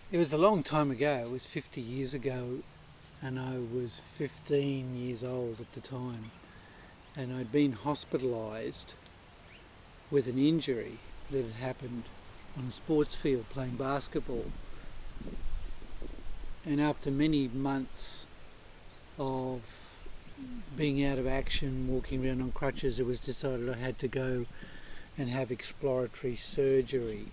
It was a long time ago. It was 50 years ago, and I was 15 years old at the time. And I'd been hospitalised with an injury that had happened on a sports field playing basketball. And after many months of being out of action, walking around on crutches, it was decided I had to go and have exploratory surgery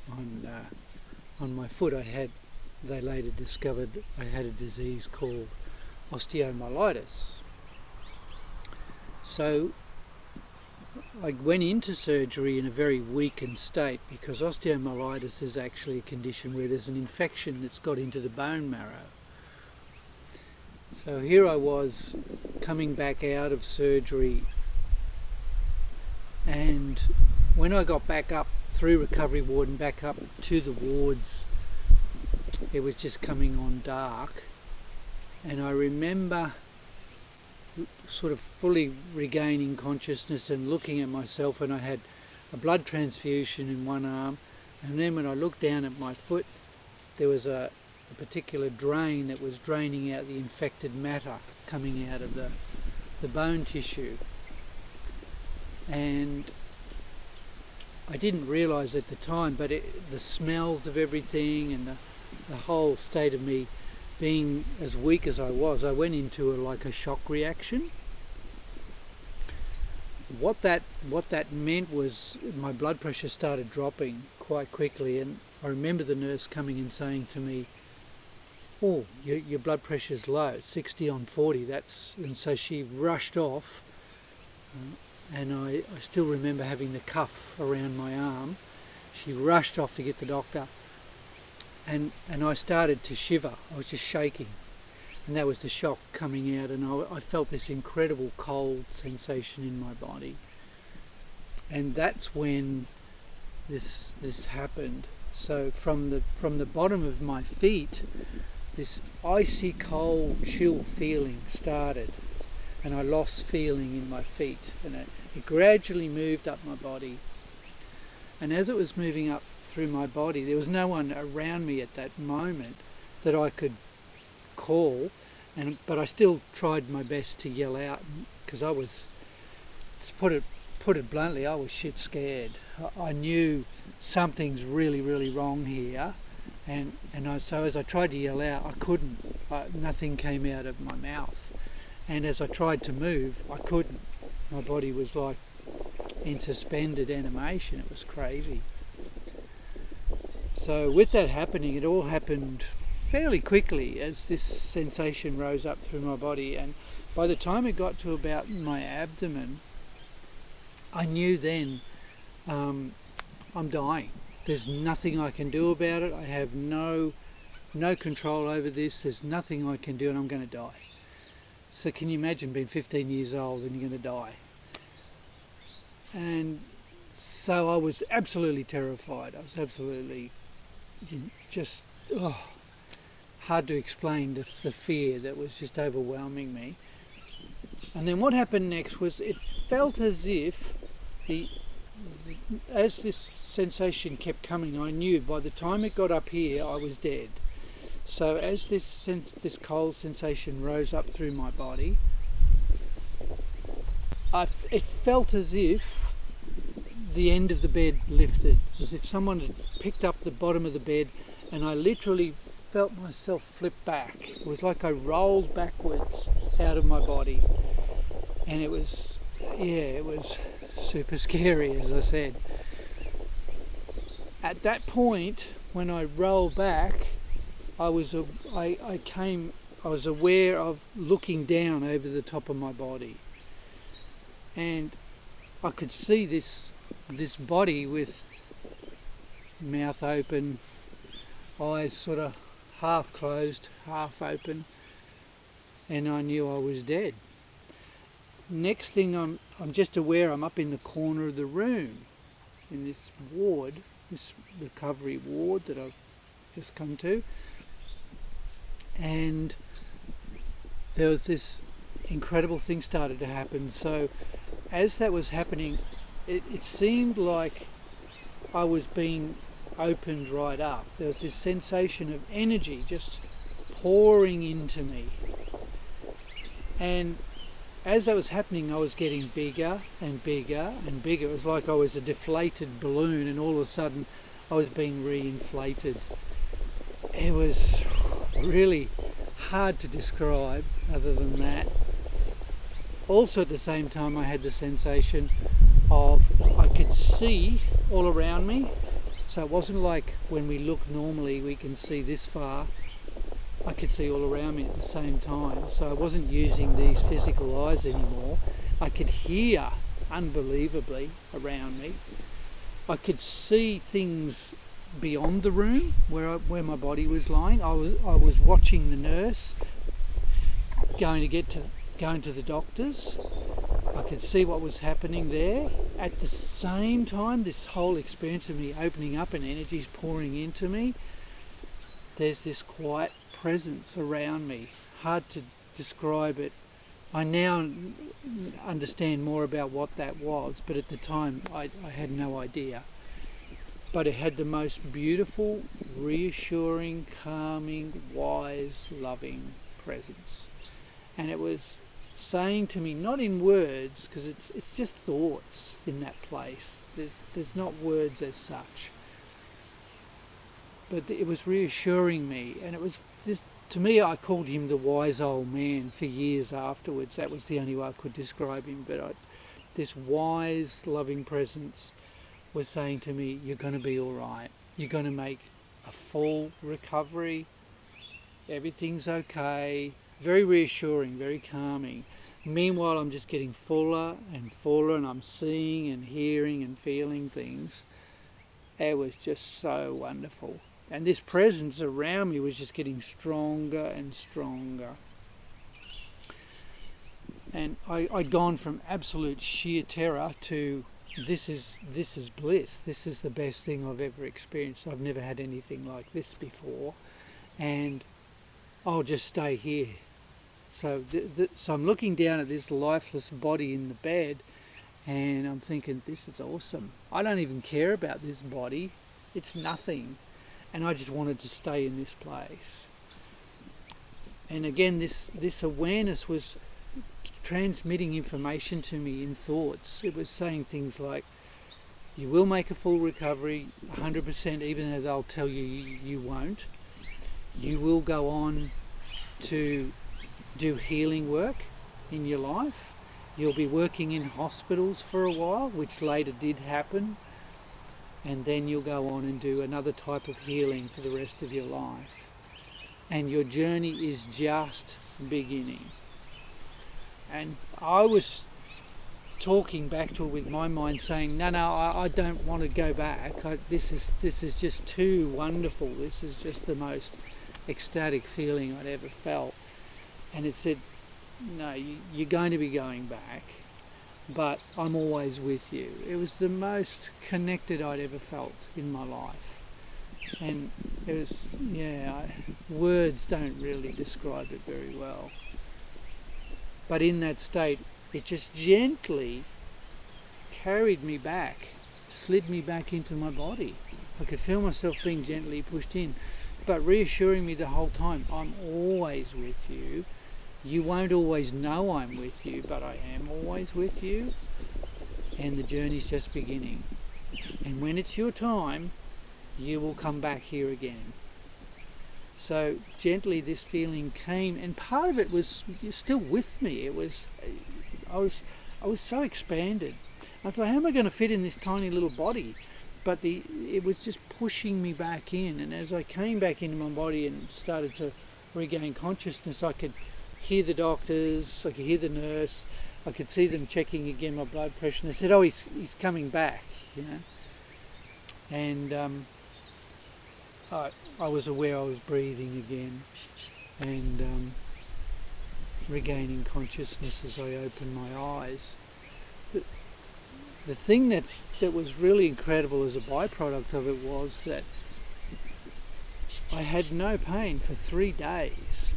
on my foot. They later discovered I had a disease called osteomyelitis. So I went into surgery in a very weakened state because osteomyelitis is actually a condition where there's an infection that's got into the bone marrow. So here I was coming back out of surgery, and when I got back up through recovery ward and back up to the wards, it was just coming on dark. And I remember sort of fully regaining consciousness and looking at myself, and I had a blood transfusion in one arm, and then when I looked down at my foot, there was a particular drain that was draining out the infected matter coming out of the bone tissue. And I didn't realise at the time, but the smells of everything and the whole state of me being as weak as I went into like a shock reaction. What that meant was my blood pressure started dropping quite quickly, and I remember the nurse coming and saying to me, "Oh, your blood pressure's low, 60 on 40." And so she rushed off, and I still remember having the cuff around my arm. She rushed off to get the doctor, and I started to shiver. I was just shaking, and that was the shock coming out, and I felt this incredible cold sensation in my body. And that's when this happened. So from the bottom of my feet, this icy cold chill feeling started, and I lost feeling in my feet, and it gradually moved up my body. And as it was moving up through my body, there was no one around me at that moment that I could call, but I still tried my best to yell out, because I was, to put it bluntly, I was shit scared. I knew something's really, really wrong here. So as I tried to yell out, I couldn't. Nothing came out of my mouth. And as I tried to move, I couldn't. My body was like in suspended animation. It was crazy. So with that happening, it all happened fairly quickly as this sensation rose up through my body. And by the time it got to about my abdomen, I knew then I'm dying. There's nothing I can do about it. I have no control over this. There's nothing I can do, and I'm going to die. So can you imagine being 15 years old and you're going to die? And so I was absolutely terrified. I was absolutely just hard to explain the fear that was just overwhelming me. And then what happened next was it felt as if as this sensation kept coming, I knew by the time it got up here, I was dead. So as this cold sensation rose up through my body, it felt as if the end of the bed lifted, as if someone had picked up the bottom of the bed, and I literally felt myself flip back. It was like I rolled backwards out of my body, and it was super scary, as I said. At that point, when I rolled back, I was aware of looking down over the top of my body, and I could see this body with mouth open, eyes sort of half closed, half open, and I knew I was dead. Next thing I'm just aware I'm up in the corner of the room in this ward, this recovery ward that I've just come to, and there was this incredible thing started to happen. So as that was happening, it seemed like I was being opened right up. There was this sensation of energy just pouring into me. And as that was happening, I was getting bigger and bigger and bigger. It was like I was a deflated balloon, and all of a sudden I was being reinflated. It was really hard to describe other than that. Also at the same time, I had the sensation of I could see all around me. So it wasn't like when we look normally we can see this far. I could see all around me at the same time. So I wasn't using these physical eyes anymore. I could hear unbelievably around me. I could see things beyond the room where my body was lying. I was watching the nurse going to the doctors. I could see what was happening there. At the same time, this whole experience of me opening up and energies pouring into me, there's this quiet presence around me. Hard to describe it. I now understand more about what that was, but at the time I had no idea. But it had the most beautiful, reassuring, calming, wise, loving presence. And it was saying to me, not in words, because it's just thoughts in that place. There's not words as such. But it was reassuring me, and it was just, to me, I called him the wise old man for years afterwards. That was the only way I could describe him. But this wise, loving presence was saying to me, you're going to be all right. You're going to make a full recovery. Everything's okay. Very reassuring, very calming. Meanwhile, I'm just getting fuller and fuller, and I'm seeing and hearing and feeling things. It was just so wonderful. And this presence around me was just getting stronger and stronger. And I'd gone from absolute sheer terror to this is bliss. This is the best thing I've ever experienced. I've never had anything like this before. And I'll just stay here. So I'm looking down at this lifeless body in the bed, and I'm thinking, this is awesome. I don't even care about this body. It's nothing. And I just wanted to stay in this place. And again, this awareness was transmitting information to me in thoughts. It was saying things like, you will make a full recovery, 100%, even though they'll tell you you won't. You will go on to do healing work in your life. You'll be working in hospitals for a while, which later did happen. And then you'll go on and do another type of healing for the rest of your life. And your journey is just beginning. And I was talking back to it with my mind saying, no, I don't want to go back. This is just too wonderful. This is just the most ecstatic feeling I'd ever felt. And it said, no, you're going to be going back, but I'm always with you. It was the most connected I'd ever felt in my life. And it was, words don't really describe it very well. But in that state, it just gently carried me back, slid me back into my body. I could feel myself being gently pushed in, but reassuring me the whole time, I'm always with you. You won't always know I'm with you, but I am always with you. And the journey's just beginning. And when it's your time, you will come back here again. So gently this feeling came, and part of it was still with me. I was so expanded. I thought, how am I going to fit in this tiny little body? But it was just pushing me back in. And as I came back into my body and started to regain consciousness, I could hear the doctors, I could hear the nurse, I could see them checking again my blood pressure, and they said, oh, he's coming back, And I was aware I was breathing again and regaining consciousness as I opened my eyes. The thing that was really incredible as a byproduct of it was that I had no pain for 3 days,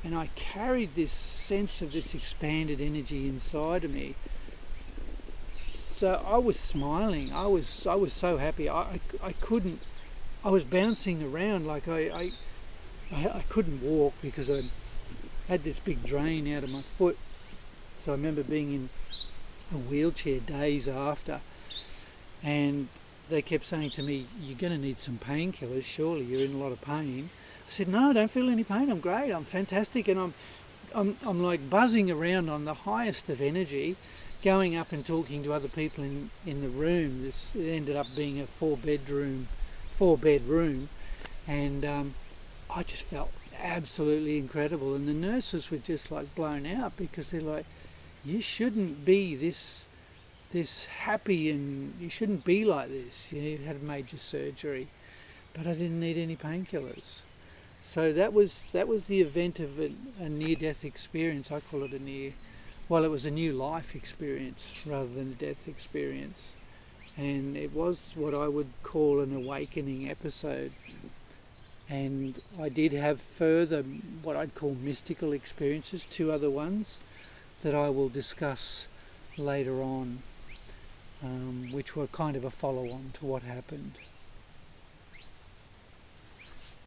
and I carried this sense of this expanded energy inside of me. So I was smiling. I was so happy. I couldn't I was bouncing around like I couldn't walk because I had this big drain out of my foot. So I remember being in a wheelchair days after, and they kept saying to me, "You're going to need some painkillers, surely you're in a lot of pain." I said, "No, I don't feel any pain, I'm great, I'm fantastic," and I'm like buzzing around on the highest of energy, going up and talking to other people in the room. This it ended up being a four bed room, and I just felt absolutely incredible. And the nurses were just like blown out because they're like, "You shouldn't be this happy, and you shouldn't be like this. You had a major surgery," but I didn't need any painkillers. So that was the event of a near-death experience. I call it it was a new life experience rather than a death experience. And it was what I would call an awakening episode. And I did have further what I'd call mystical experiences, two other ones that I will discuss later on, which were kind of a follow-on to what happened.